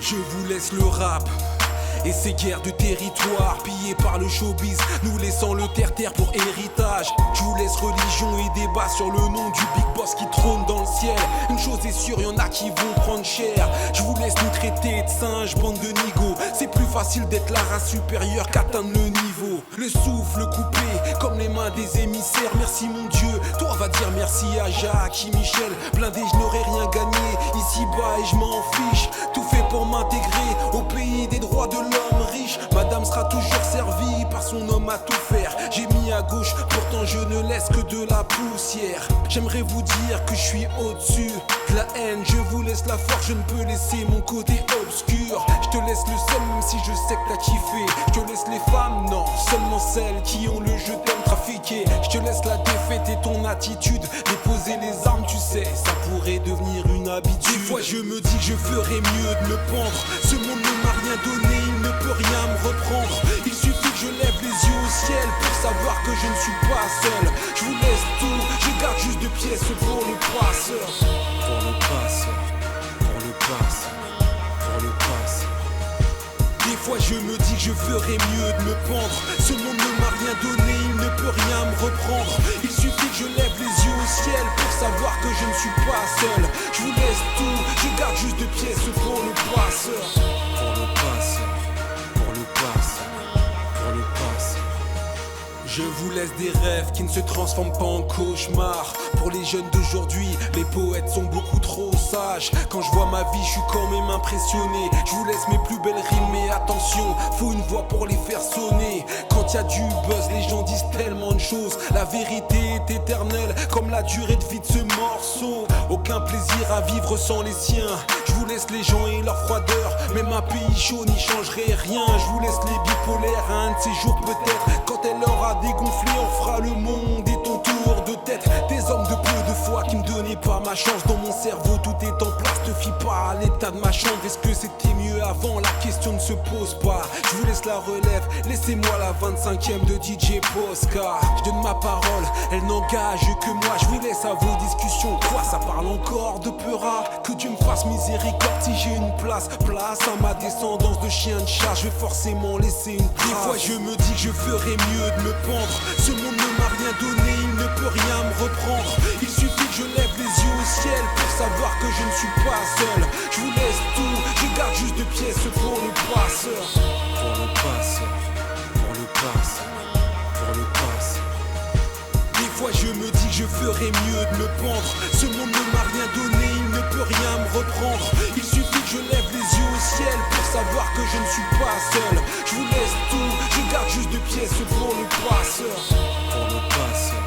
Je vous laisse le rap et ces guerres de territoire pillées par le showbiz, nous laissant le terre-terre pour héritage. Je vous laisse religion et débat sur le nom du big boss qui trône dans le ciel. Une chose est sûre, y'en a qui vont prendre cher. Je vous laisse nous traiter de singes, bande de nigauds. C'est plus facile d'être la race supérieure qu'atteindre le niveau. Le souffle coupé comme les mains des émissaires. Merci mon Dieu, toi va dire merci à Jacques et Michel. Blindé, je n'aurais rien gagné ici-bas et je m'en fiche. Tout fait pour m'intégrer au pays des droits de l'homme riche. Madame sera toujours servie par son homme à tout faire. J'ai mis à gauche, pourtant je ne laisse que de la poussière. J'aimerais vous dire que je suis au-dessus de la haine. Je vous laisse la force, je ne peux laisser mon côté obscur. Je te laisse le seul même si je sais que t'as kiffé. Je te laisse les femmes, non, seulement celles qui ont le jeu t'aime trafiquer. Je te laisse la défaite et ton attitude. Déposer les armes, tu sais, ça pourrait devenir une habitude. Des fois je me dis que je ferais mieux de me pendre. Ce monde ne m'a rien donné, il ne peut rien me reprendre. Il suffit que je lève les yeux au ciel pour savoir que je ne suis pas seul. Je vous laisse tout, je garde juste 2 pièces pour le passeur. Pour le passeur, pour le passeur, pour le passeur. Des fois je me dis que je ferais mieux de me pendre. Ce monde ne m'a rien donné, il ne peut rien me reprendre. Il suffit que je lève les yeux au ciel pour savoir que je ne suis pas seul. Je vous laisse tout, je garde juste 2 pièces pour le passeur. Pour le passeur, pour le passeur, pour le passeur. Je vous laisse des rêves qui ne se transforment pas en cauchemars. Pour les jeunes d'aujourd'hui, les poètes sont beaucoup trop sages. Quand je vois ma vie, je suis quand même impressionné. Je vous laisse mes plus belles rimes, mais attention, faut une voix pour les faire sonner. Quand y a du buzz, les gens disent tellement de choses. La vérité est éternelle, comme la durée de vie de ce morceau. Aucun plaisir à vivre sans les siens. Je vous laisse les gens et leur froideur. Même un pays chaud n'y changerait rien. Je vous laisse les bipolaires, un de ces jours peut-être. Quand elle aura dégonflé, on fera le monde et ton tour de tête. Des hommes de peu de foi qui me donnaient pas ma chance. Dans mon cerveau tout est en place, te fie pas à l'état de ma chambre. Est-ce que c'était mieux avant? La question ne se pose pas. Je vous laisse la relève, laissez-moi la 25e de DJ Posca. Je donne ma parole, elle n'engage que moi. Je vous laisse à vos discussions. Quoi, ça parle encore de peura? Que Dieu me fasse miséricorde si j'ai une place. Place à ma descendance de chien de chat. Je vais forcément laisser une trace. Des fois je me dis que je ferais mieux de me pendre. Ce monde ne m'a rien donné, il ne peut rien me reprendre. Il suffit que je lève les yeux au ciel pour savoir que je ne suis pas seul. Je vous laisse tout, je garde juste 2 pièces pour le passeur. Pour le passeur, pour le passeur, pour le passeur. Des fois je me dis que je ferais mieux de me pendre. Ce monde ne m'a rien donné, il ne peut rien me reprendre. Il suffit que je lève les yeux au ciel pour savoir que je ne suis pas seul. Je vous laisse tout, je garde juste 2 pièces pour le passeur. Pour le passeur.